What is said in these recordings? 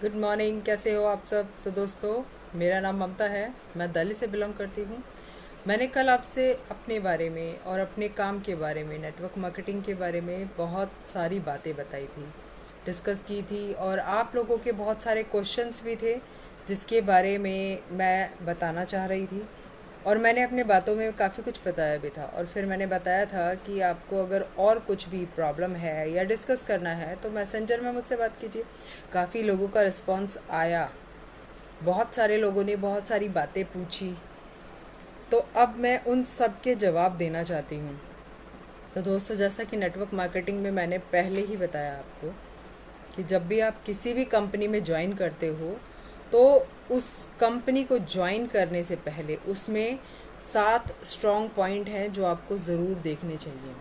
Good morning. कैसे हो आप सब? तो दोस्तों, मेरा नाम ममता है। मैं दिल्ली से बिलोंग करती हूँ। मैंने कल आपसे अपने बारे में और अपने काम के बारे में, नेटवर्क मार्केटिंग के बारे में बहुत सारी बातें बताई थी, डिस्कस की थी, और आप लोगों के बहुत सारे क्वेश्चंस भी थे जिसके बारे में मैं बताना चाह रही थी। और मैंने अपने बातों में काफ़ी कुछ बताया भी था, और फिर मैंने बताया था कि आपको अगर और कुछ भी प्रॉब्लम है या डिस्कस करना है तो मैसेंजर में मुझसे बात कीजिए। काफ़ी लोगों का रिस्पांस आया, बहुत सारे लोगों ने बहुत सारी बातें पूछी, तो अब मैं उन सब के जवाब देना चाहती हूँ। तो दोस्तों, जैसा कि नेटवर्क मार्केटिंग में मैंने पहले ही बताया आपको कि जब भी आप किसी भी कंपनी में ज्वाइन करते हो तो उस कंपनी को ज्वाइन करने से पहले उसमें 7 स्ट्रॉन्ग पॉइंट हैं जो आपको ज़रूर देखने चाहिए।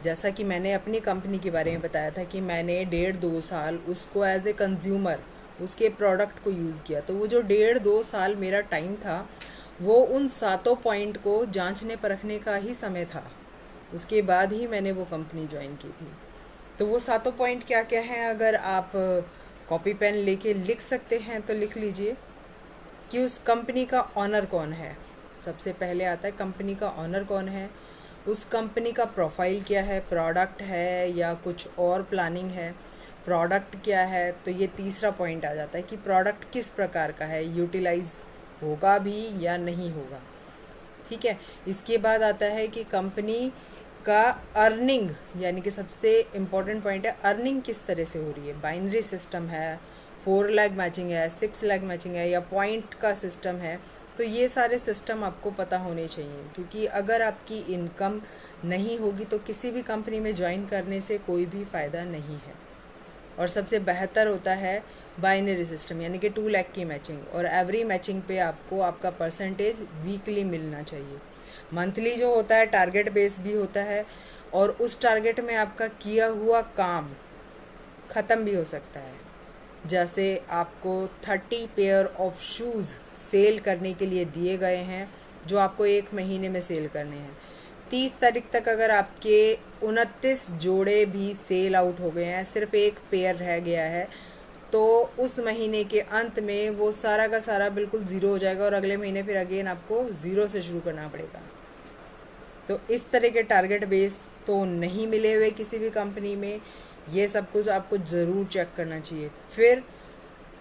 जैसा कि मैंने अपनी कंपनी के बारे में बताया था कि मैंने 1.5-2 साल उसको एज ए कंज्यूमर उसके प्रोडक्ट को यूज़ किया, तो वो जो 1.5-2 साल मेरा टाइम था वो उन सातों पॉइंट को जांचने परखने का ही समय था। उसके बाद ही मैंने वो कंपनी ज्वाइन की थी। तो वो सातों पॉइंट क्या क्या हैं, अगर आप कॉपी पेन लेके लिख सकते हैं तो लिख लीजिए कि उस कंपनी का ऑनर कौन है। सबसे पहले आता है कंपनी का ऑनर कौन है, उस कंपनी का प्रोफाइल क्या है, प्रोडक्ट है या कुछ और प्लानिंग है, प्रोडक्ट क्या है। तो ये तीसरा पॉइंट आ जाता है कि प्रोडक्ट किस प्रकार का है, यूटिलाइज होगा भी या नहीं होगा। ठीक है। इसके बाद आता है कि कंपनी का अर्निंग, यानी कि सबसे इम्पोर्टेंट पॉइंट है अर्निंग किस तरह से हो रही है। बाइनरी सिस्टम है, 4 लैग मैचिंग है, 6 लैग मैचिंग है, या पॉइंट का सिस्टम है। तो ये सारे सिस्टम आपको पता होने चाहिए, क्योंकि अगर आपकी इनकम नहीं होगी तो किसी भी कंपनी में ज्वाइन करने से कोई भी फ़ायदा नहीं है। और सबसे बेहतर होता है बाइनरी सिस्टम, यानी कि 2 लैग की मैचिंग, और एवरी मैचिंग पे आपको आपका परसेंटेज वीकली मिलना चाहिए। मंथली जो होता है टारगेट बेस भी होता है, और उस टारगेट में आपका किया हुआ काम ख़त्म भी हो सकता है। जैसे आपको 30 पेयर ऑफ शूज़ सेल करने के लिए दिए गए हैं जो आपको 1 महीने में सेल करने हैं। 30 तारीख तक अगर आपके 29 जोड़े भी सेल आउट हो गए हैं, सिर्फ एक पेयर रह गया है, तो उस महीने के अंत में वो सारा का सारा बिल्कुल ज़ीरो हो जाएगा, और अगले महीने फिर अगेन आपको ज़ीरो से शुरू करना पड़ेगा। तो इस तरह के टारगेट बेस तो नहीं मिले हुए किसी भी कंपनी में। ये सब कुछ आपको ज़रूर चेक करना चाहिए। फिर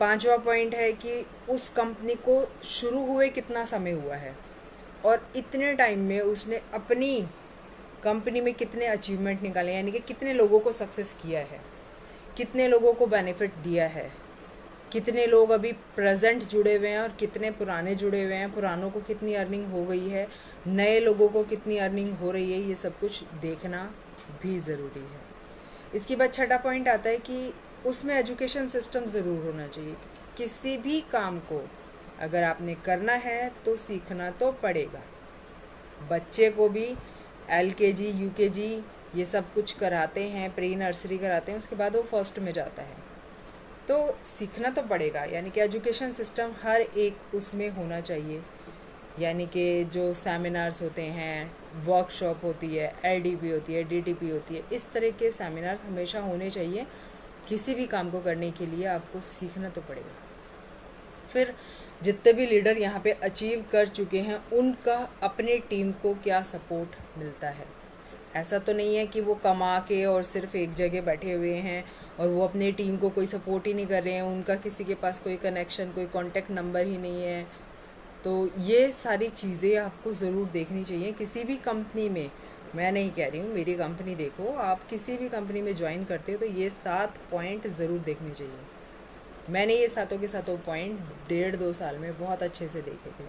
पांचवा पॉइंट है कि उस कंपनी को शुरू हुए कितना समय हुआ है, और इतने टाइम में उसने अपनी कंपनी में कितने अचीवमेंट निकाले, यानी कि कितने लोगों को सक्सेस किया है, कितने लोगों को बेनिफिट दिया है, कितने लोग अभी प्रेजेंट जुड़े हुए हैं और कितने पुराने जुड़े हुए हैं, पुरानों को कितनी अर्निंग हो गई है, नए लोगों को कितनी अर्निंग हो रही है। ये सब कुछ देखना भी ज़रूरी है। इसके बाद छठा पॉइंट आता है कि उसमें एजुकेशन सिस्टम ज़रूर होना चाहिए। किसी भी काम को अगर आपने करना है तो सीखना तो पड़ेगा। बच्चे को भी LKG UKG ये सब कुछ कराते हैं, प्री नर्सरी कराते हैं, उसके बाद वो फर्स्ट में जाता है, तो सीखना तो पड़ेगा। यानी कि एजुकेशन सिस्टम हर एक उसमें होना चाहिए। यानी कि जो सेमिनार्स होते हैं, वर्कशॉप होती है, LDP होती है, DTP होती है, इस तरह के सेमिनार्स हमेशा होने चाहिए। किसी भी काम को करने के लिए आपको सीखना तो पड़ेगा। फिर जितने भी लीडर यहाँ पे अचीव कर चुके हैं उनका अपने टीम को क्या सपोर्ट मिलता है। ऐसा तो नहीं है कि वो कमा के और सिर्फ एक जगह बैठे हुए हैं और वो अपनी टीम को कोई सपोर्ट ही नहीं कर रहे हैं, उनका किसी के पास कोई कनेक्शन, कोई कॉन्टेक्ट नंबर ही नहीं है। तो ये सारी चीज़ें आपको ज़रूर देखनी चाहिए किसी भी कंपनी में। मैं नहीं कह रही हूँ मेरी कंपनी देखो, आप किसी भी कंपनी में ज्वाइन करते हो तो ये 7 पॉइंट ज़रूर देखने चाहिए। मैंने ये सातों के सातों पॉइंट 1.5-2 साल में बहुत अच्छे से देखे थे।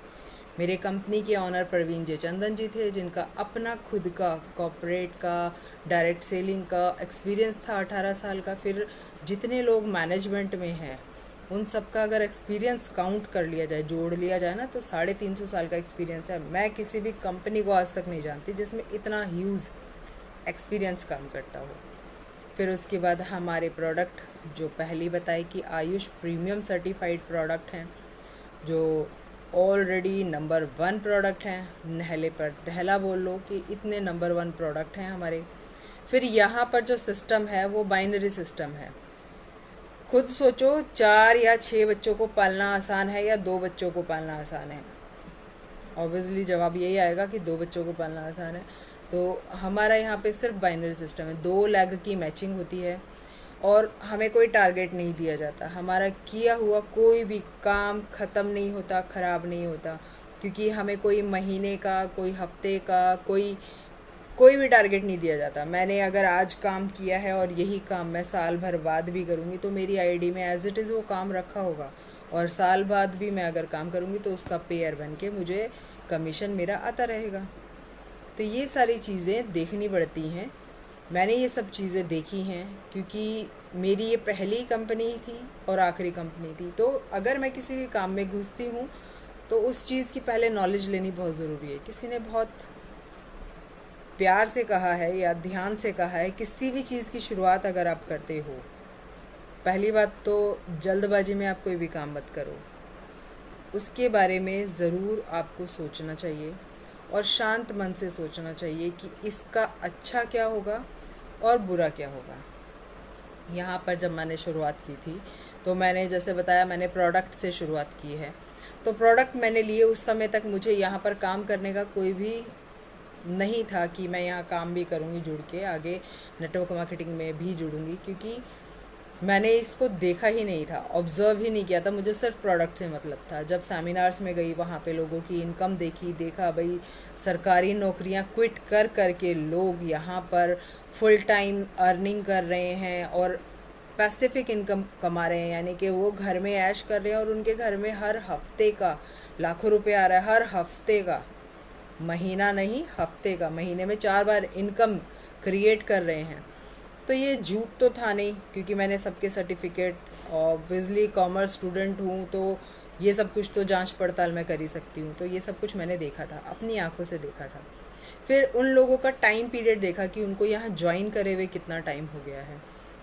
मेरे कंपनी के ऑनर प्रवीण जे चंदन जी थे, जिनका अपना खुद का कॉर्पोरेट का डायरेक्ट सेलिंग का एक्सपीरियंस था 18 साल का। फिर जितने लोग मैनेजमेंट में हैं उन सब का अगर एक्सपीरियंस काउंट कर लिया जाए, जोड़ लिया जाए ना, तो 350 साल का एक्सपीरियंस है। मैं किसी भी कंपनी को आज तक नहीं जानती जिसमें इतना ह्यूज एक्सपीरियंस काम करता हो। फिर उसके बाद हमारे प्रोडक्ट जो पहली बताई कि आयुष प्रीमियम सर्टिफाइड प्रोडक्ट हैं, जो ऑलरेडी नंबर 1 प्रोडक्ट हैं। नहले पर दहला बोल लो कि इतने नंबर 1 प्रोडक्ट हैं हमारे। फिर यहाँ पर जो सिस्टम है वो बाइनरी सिस्टम है। खुद सोचो, 4 या 6 बच्चों को पालना आसान है या 2 बच्चों को पालना आसान है? ऑब्वियसली जवाब यही आएगा कि 2 बच्चों को पालना आसान है। तो हमारा यहाँ पे सिर्फ बाइनरी सिस्टम है, 2 लेग की मैचिंग होती है और हमें कोई टारगेट नहीं दिया जाता। हमारा किया हुआ कोई भी काम ख़त्म नहीं होता, ख़राब नहीं होता, क्योंकि हमें कोई महीने का, कोई हफ्ते का, कोई भी टारगेट नहीं दिया जाता। मैंने अगर आज काम किया है और यही काम मैं साल भर बाद भी करूँगी तो मेरी आईडी में एज इट इज़ वो काम रखा होगा, और साल बाद भी मैं अगर काम करूँगी तो उसका पेयर बन के मुझे कमीशन मेरा आता रहेगा। तो ये सारी चीज़ें देखनी पड़ती हैं। मैंने ये सब चीज़ें देखी हैं क्योंकि मेरी ये पहली कंपनी थी और आखिरी कंपनी थी। तो अगर मैं किसी भी काम में घुसती हूँ तो उस चीज़ की पहले नॉलेज लेनी बहुत ज़रूरी है। किसी ने बहुत प्यार से कहा है या ध्यान से कहा है, किसी भी चीज़ की शुरुआत अगर आप करते हो, पहली बात तो जल्दबाजी में आप कोई भी काम मत करो। उसके बारे में ज़रूर आपको सोचना चाहिए और शांत मन से सोचना चाहिए कि इसका अच्छा क्या होगा और बुरा क्या होगा। यहाँ पर जब मैंने शुरुआत की थी तो मैंने जैसे बताया, मैंने प्रोडक्ट से शुरुआत की है। तो प्रोडक्ट मैंने लिए, उस समय तक मुझे यहाँ पर काम करने का कोई भी नहीं था कि मैं यहाँ काम भी करूँगी जुड़ के, आगे नेटवर्क मार्केटिंग में भी जुड़ूँगी, क्योंकि मैंने इसको देखा ही नहीं था, ऑब्ज़र्व ही नहीं किया था। मुझे सिर्फ प्रोडक्ट से मतलब था। जब सेमिनार्स में गई, वहाँ पे लोगों की इनकम देखी, देखा भाई सरकारी नौकरियाँ क्विट कर कर के लोग यहाँ पर फुल टाइम अर्निंग कर रहे हैं और पैसिफिक इनकम कमा रहे हैं, यानी कि वो घर में ऐश कर रहे हैं और उनके घर में हर हफ्ते का लाखों रुपए आ रहा है, हर हफ्ते का, महीना नहीं हफ्ते का, महीने में 4 बार इनकम क्रिएट कर रहे हैं। तो ये झूठ तो था नहीं, क्योंकि मैंने सबके सर्टिफिकेट, और बिजली कॉमर्स स्टूडेंट हूँ तो ये सब कुछ तो जांच पड़ताल मैं कर ही सकती हूँ। तो ये सब कुछ मैंने देखा था, अपनी आंखों से देखा था। फिर उन लोगों का टाइम पीरियड देखा कि उनको यहाँ ज्वाइन करे हुए कितना टाइम हो गया है,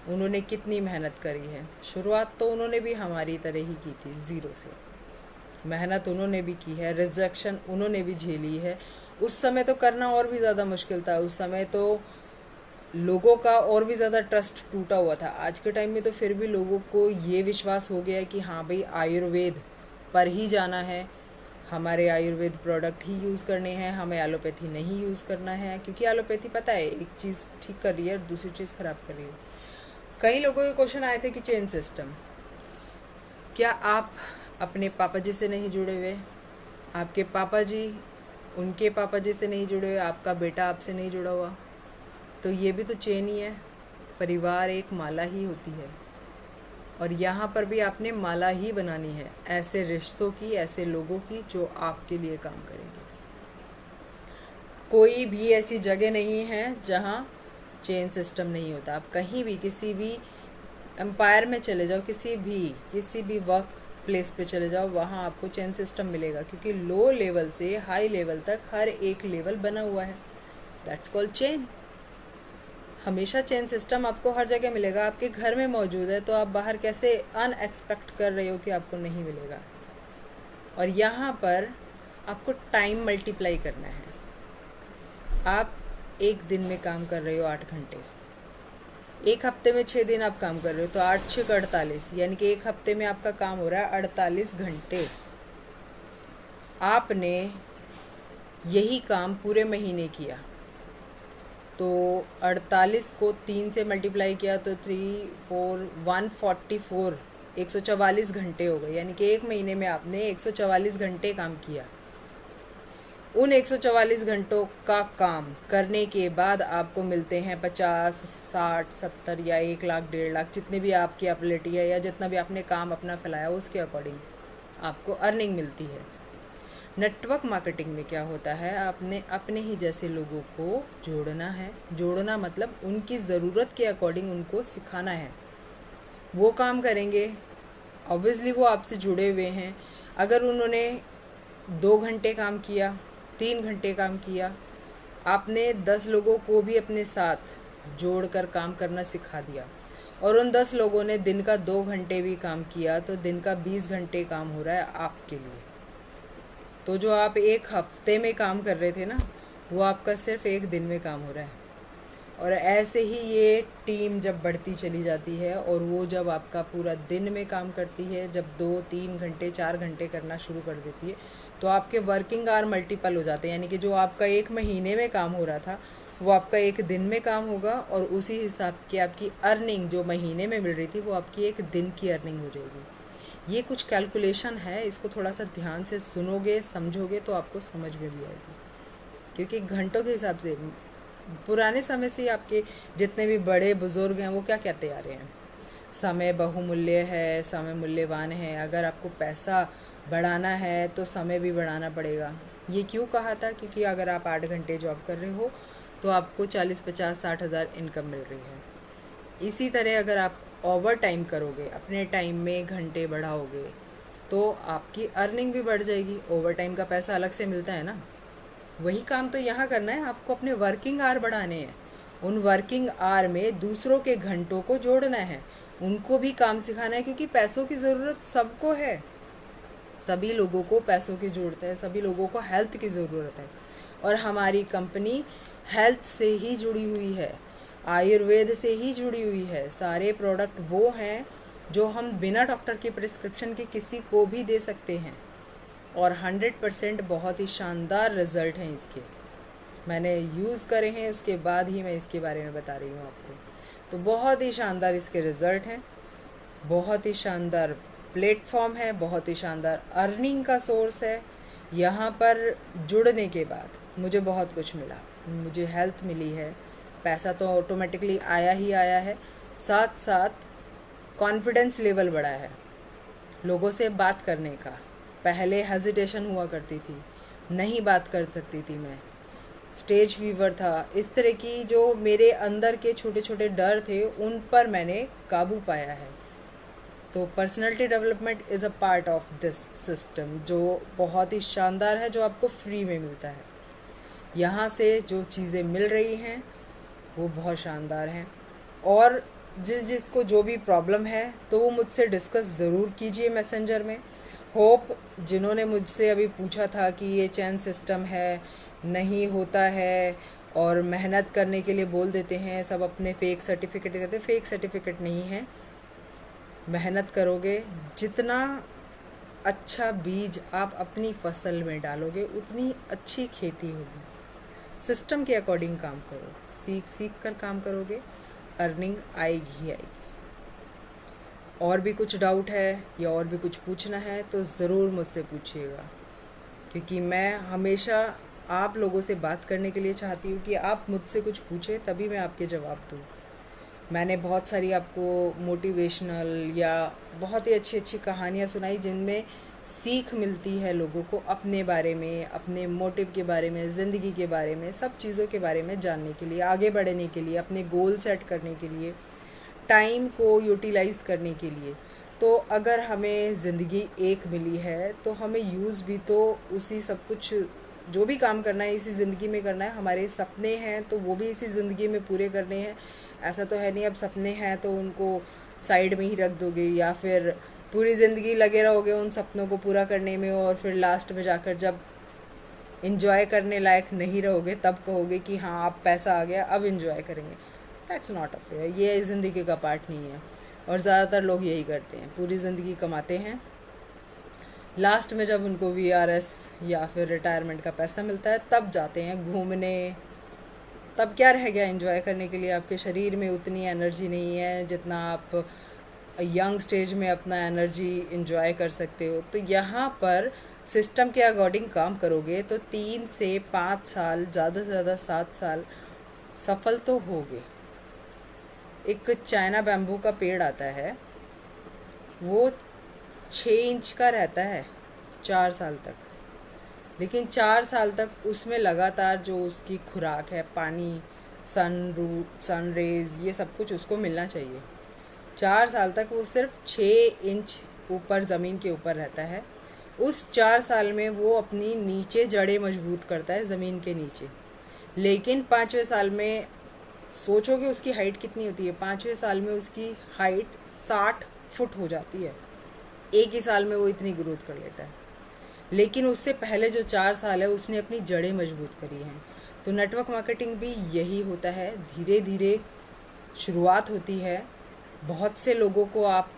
उन्होंने कितनी मेहनत करी है। शुरुआत तो उन्होंने भी हमारी तरह ही की थी, ज़ीरो से। मेहनत उन्होंने भी की है, रिजेक्शन उन्होंने भी झेली है। उस समय तो करना और भी ज़्यादा मुश्किल था, उस समय तो लोगों का और भी ज़्यादा ट्रस्ट टूटा हुआ था। आज के टाइम में तो फिर भी लोगों को ये विश्वास हो गया है कि हाँ भाई आयुर्वेद पर ही जाना है, हमारे आयुर्वेद प्रोडक्ट ही यूज़ करने हैं, हमें एलोपैथी नहीं यूज़ करना है, क्योंकि एलोपैथी पता है एक चीज़ ठीक कर रही है और दूसरी चीज़ ख़राब कर रही है। कई लोगों के क्वेश्चन आए थे कि चेन सिस्टम, क्या आप अपने पापा जी से नहीं जुड़े हुए, आपके पापा जी उनके पापा जी से नहीं जुड़े हुए, आपका बेटा आपसे नहीं जुड़ा हुआ? तो ये भी तो चेन ही है। परिवार एक माला ही होती है और यहाँ पर भी आपने माला ही बनानी है, ऐसे रिश्तों की, ऐसे लोगों की जो आपके लिए काम करेंगे। कोई भी ऐसी जगह नहीं है जहाँ चेन सिस्टम नहीं होता। आप कहीं भी, किसी भी एम्पायर में चले जाओ, किसी भी वर्क प्लेस पे चले जाओ, वहाँ आपको चेन सिस्टम मिलेगा, क्योंकि लो लेवल से हाई लेवल तक हर एक लेवल बना हुआ है। That's called chain. हमेशा चेन सिस्टम आपको हर जगह मिलेगा। आपके घर में मौजूद है तो आप बाहर कैसे अनएक्सपेक्ट कर रहे हो कि आपको नहीं मिलेगा? और यहाँ पर आपको टाइम मल्टीप्लाई करना है। आप एक दिन में काम कर रहे हो 8 घंटे, एक हफ्ते में 6 दिन आप काम कर रहे हो, तो 8 6 48, यानी कि एक हफ्ते में आपका काम हो रहा है 48 घंटे। आपने यही काम पूरे महीने किया तो 48 को 3 से मल्टीप्लाई किया तो 3 4 144 144 घंटे हो गए, यानी कि एक महीने में आपने 144 घंटे काम किया। उन 144 घंटों का काम करने के बाद आपको मिलते हैं 50 60 70 या 1 लाख 1.5 लाख, जितने भी आपकी एबिलिटी है या जितना भी आपने काम अपना फैलाया उसके अकॉर्डिंग आपको अर्निंग मिलती है। नेटवर्क मार्केटिंग में क्या होता है, आपने अपने ही जैसे लोगों को जोड़ना है। जोड़ना मतलब उनकी ज़रूरत के अकॉर्डिंग उनको सिखाना है। वो काम करेंगे, ऑब्वियसली वो आपसे जुड़े हुए हैं। अगर उन्होंने 2 घंटे काम किया, 3 घंटे काम किया, आपने 10 लोगों को भी अपने साथ जोड़कर काम करना सिखा दिया और उन 10 लोगों ने दिन का 2 घंटे भी काम किया, तो दिन का 20 घंटे काम हो रहा है आपके लिए। तो जो आप एक हफ्ते में काम कर रहे थे ना, वो आपका सिर्फ एक दिन में काम हो रहा है। और ऐसे ही ये टीम जब बढ़ती चली जाती है और वो जब आपका पूरा दिन में काम करती है, जब 2-3 घंटे 4 घंटे करना शुरू कर देती है, तो आपके वर्किंग आवर मल्टीपल हो जाते हैं। यानी कि जो आपका 1 महीने में काम हो रहा था वो आपका 1 दिन में काम होगा, और उसी हिसाब की आपकी अर्निंग जो महीने में मिल रही थी वो आपकी 1 दिन की अर्निंग हो जाएगी। ये कुछ कैलकुलेशन है, इसको थोड़ा सा ध्यान से सुनोगे समझोगे तो आपको समझ में भी आएगी। क्योंकि घंटों के हिसाब से पुराने समय से ही आपके जितने भी बड़े बुजुर्ग हैं वो क्या कहते आ रहे हैं, समय बहुमूल्य है, समय मूल्यवान है। अगर आपको पैसा बढ़ाना है तो समय भी बढ़ाना पड़ेगा। ये क्यों कहा था? क्योंकि अगर आप 8 घंटे जॉब कर रहे हो तो आपको 40-50-60 हज़ार इनकम मिल रही है। इसी तरह अगर आप ओवर टाइम करोगे, अपने टाइम में घंटे बढ़ाओगे, तो आपकी अर्निंग भी बढ़ जाएगी। ओवर टाइम का पैसा अलग से मिलता है ना। वही काम तो यहाँ करना है, आपको अपने वर्किंग आवर बढ़ाने हैं। उन वर्किंग आवर में दूसरों के घंटों को जोड़ना है, उनको भी काम सिखाना है, क्योंकि पैसों की ज़रूरत सबको है। सभी लोगों को पैसों की ज़रूरत है, सभी लोगों को हेल्थ की ज़रूरत है। और हमारी कंपनी हेल्थ से ही जुड़ी हुई है, आयुर्वेद से ही जुड़ी हुई है। सारे प्रोडक्ट वो हैं जो हम बिना डॉक्टर के प्रिस्क्रिप्शन के किसी को भी दे सकते हैं, और 100% बहुत ही शानदार रिज़ल्ट हैं इसके। मैंने यूज़ करे हैं, उसके बाद ही मैं इसके बारे में बता रही हूँ आपको। तो बहुत ही शानदार इसके रिज़ल्ट हैं, बहुत ही शानदार प्लेटफॉर्म है, बहुत ही शानदार अर्निंग का सोर्स है। यहाँ पर जुड़ने के बाद मुझे बहुत कुछ मिला। मुझे हेल्थ मिली है, पैसा तो ऑटोमेटिकली आया ही आया है, साथ साथ कॉन्फिडेंस लेवल बढ़ा है। लोगों से बात करने का, पहले हेजिटेशन हुआ करती थी, नहीं बात कर सकती थी मैं, स्टेज फीवर था, इस तरह की जो मेरे अंदर के छोटे छोटे डर थे उन पर मैंने काबू पाया है। तो personality development is a part of this system, जो बहुत ही शानदार है, जो आपको फ्री में मिलता है। यहाँ से जो चीज़ें मिल रही हैं वो बहुत शानदार हैं। और जिसको जो भी प्रॉब्लम है तो वो मुझसे डिस्कस ज़रूर कीजिए मैसेंजर में। होप जिन्होंने मुझसे अभी पूछा था कि ये चैन सिस्टम है, नहीं होता है, और मेहनत करने के लिए बोल देते हैं सब, अपने फेक सर्टिफिकेट कहते हैं, फेक सर्टिफिकेट नहीं है। मेहनत करोगे, जितना अच्छा बीज आप अपनी फसल में डालोगे उतनी अच्छी खेती होगी। सिस्टम के अकॉर्डिंग काम करो, सीख सीख कर काम करोगे, अर्निंग आएगी ही आएगी। और भी कुछ डाउट है या और भी कुछ पूछना है तो ज़रूर मुझसे पूछिएगा, क्योंकि मैं हमेशा आप लोगों से बात करने के लिए चाहती हूँ कि आप मुझसे कुछ पूछें तभी मैं आपके जवाब दूँ। मैंने बहुत सारी आपको मोटिवेशनल या बहुत ही अच्छी अच्छी कहानियाँ सुनाई जिनमें सीख मिलती है लोगों को अपने बारे में, अपने मोटिव के बारे में, ज़िंदगी के बारे में, सब चीज़ों के बारे में जानने के लिए, आगे बढ़ने के लिए, अपने गोल सेट करने के लिए, टाइम को यूटिलाइज़ करने के लिए। तो अगर हमें ज़िंदगी एक मिली है तो हमें यूज़ भी तो उसी सब कुछ, जो भी काम करना है इसी ज़िंदगी में करना है। हमारे सपने हैं तो वो भी इसी ज़िंदगी में पूरे करने हैं। ऐसा तो है नहीं अब सपने हैं तो उनको साइड में ही रख दोगे या फिर पूरी ज़िंदगी लगे रहोगे उन सपनों को पूरा करने में, और फिर लास्ट में जाकर जब इन्जॉय करने लायक नहीं रहोगे तब कहोगे कि हाँ अब पैसा आ गया अब इन्जॉय करेंगे। दैट्स नॉट अ फेयर, ये ज़िंदगी का पार्ट नहीं है। और ज़्यादातर लोग यही करते हैं, पूरी ज़िंदगी कमाते हैं, लास्ट में जब उनको वीआरएस या फिर रिटायरमेंट का पैसा मिलता है तब जाते हैं घूमने। तब क्या रह गया एंजॉय करने के लिए? आपके शरीर में उतनी एनर्जी नहीं है जितना आप यंग स्टेज में अपना एनर्जी एंजॉय कर सकते हो। तो यहाँ पर सिस्टम के अकॉर्डिंग काम करोगे तो 3 से 5 साल, ज़्यादा से ज़्यादा 7 साल सफल तो होगे। एक चाइना बैम्बू का पेड़ आता है, वो 6 इंच का रहता है 4 साल तक, लेकिन 4 साल तक उसमें लगातार जो उसकी खुराक है, पानी, सन रेज, ये सब कुछ उसको मिलना चाहिए। 4 साल तक वो सिर्फ 6 इंच ऊपर ज़मीन के ऊपर रहता है। उस 4 साल में वो अपनी नीचे जड़ें मजबूत करता है ज़मीन के नीचे। लेकिन 5वें साल में सोचोगे उसकी हाइट कितनी होती है? 5वें साल में उसकी हाइट 60 फुट हो जाती है। एक ही साल में वो इतनी ग्रोथ कर लेता है। लेकिन उससे पहले जो 4 साल है उसने अपनी जड़ें मजबूत करी हैं। तो नेटवर्क मार्केटिंग भी यही होता है, धीरे धीरे शुरुआत होती है। बहुत से लोगों को आप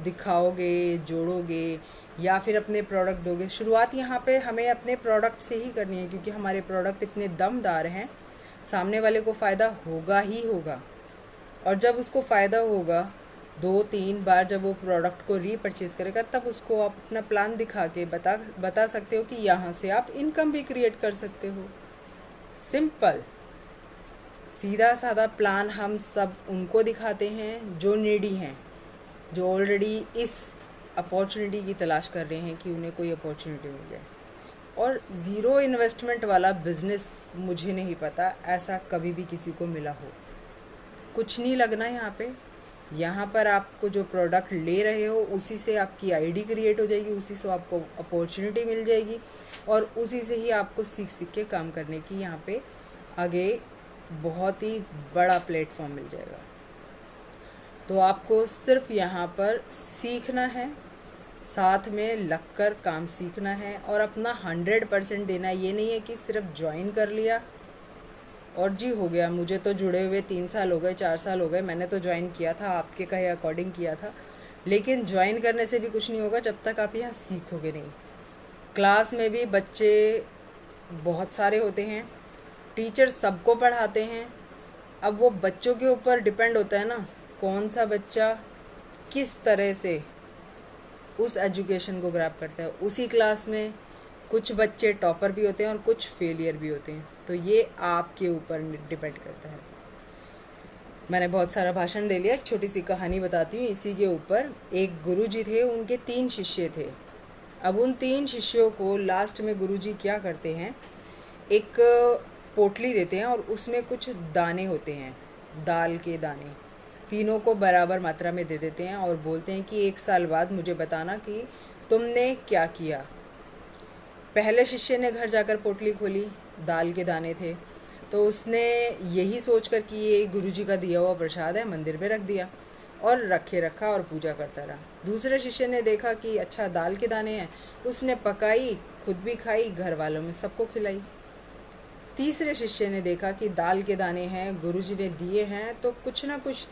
दिखाओगे, जोड़ोगे या फिर अपने प्रोडक्ट दोगे। शुरुआत यहाँ पे हमें अपने प्रोडक्ट से ही करनी है, क्योंकि हमारे प्रोडक्ट इतने दमदार हैं, सामने वाले को फ़ायदा होगा ही होगा। और जब उसको फ़ायदा होगा 2-3 बार जब वो प्रोडक्ट को रीपरचेज़ करेगा, तब उसको आप अपना प्लान दिखा के बता सकते हो कि यहाँ से आप इनकम भी क्रिएट कर सकते हो। सिंपल सीधा साधा प्लान हम सब उनको दिखाते हैं जो नीडी हैं, जो ऑलरेडी इस अपॉर्चुनिटी की तलाश कर रहे हैं कि उन्हें कोई अपॉर्चुनिटी मिल जाए। और ज़ीरो इन्वेस्टमेंट वाला बिज़नेस मुझे नहीं पता ऐसा कभी भी किसी को मिला हो। कुछ नहीं लगना यहाँ पर आपको जो प्रोडक्ट ले रहे हो उसी से आपकी आईडी क्रिएट हो जाएगी, उसी से आपको अपॉर्चुनिटी मिल जाएगी और उसी से ही आपको सीख सीख के काम करने की यहाँ पे आगे बहुत ही बड़ा प्लेटफॉर्म मिल जाएगा। तो आपको सिर्फ यहाँ पर सीखना है, साथ में लगकर काम सीखना है और अपना 100% देना। ये नहीं है कि सिर्फ ज्वाइन कर लिया और जी हो गया, मुझे तो जुड़े हुए 3 साल हो गए, 4 साल हो गए, मैंने तो ज्वाइन किया था, आपके कहे अकॉर्डिंग किया था। लेकिन ज्वाइन करने से भी कुछ नहीं होगा जब तक आप यहाँ सीखोगे नहीं। क्लास में भी बच्चे बहुत सारे होते हैं, टीचर सबको पढ़ाते हैं। अब वो बच्चों के ऊपर डिपेंड होता है ना, कौन सा बच्चा किस तरह से उस एजुकेशन को ग्रैब करता है। उसी क्लास में कुछ बच्चे टॉपर भी होते हैं और कुछ फेलियर भी होते हैं, तो ये आपके ऊपर डिपेंड करता है। मैंने बहुत सारा भाषण दे लिया, एक छोटी सी कहानी बताती हूँ इसी के ऊपर। एक गुरुजी थे, उनके 3 शिष्य थे। अब उन 3 शिष्यों को लास्ट में गुरुजी क्या करते हैं, एक पोटली देते हैं और उसमें कुछ दाने होते हैं, दाल के दाने, तीनों को बराबर मात्रा में दे देते हैं और बोलते हैं कि 1 साल बाद मुझे बताना कि तुमने क्या किया। पहले शिष्य ने घर जाकर पोटली खोली, दाल के दाने थे, तो उसने यही सोचकर कि ये गुरुजी का दिया हुआ प्रसाद है, मंदिर में रख दिया और रखा और पूजा करता रहा। दूसरे शिष्य ने देखा कि अच्छा दाल के दाने हैं, उसने पकाई, खुद भी खाई, घर वालों में सबको खिलाई। तीसरे शिष्य ने देखा कि दाल के दाने हैं, गुरुजी ने दिए हैं, तो कुछ ना कुछ तो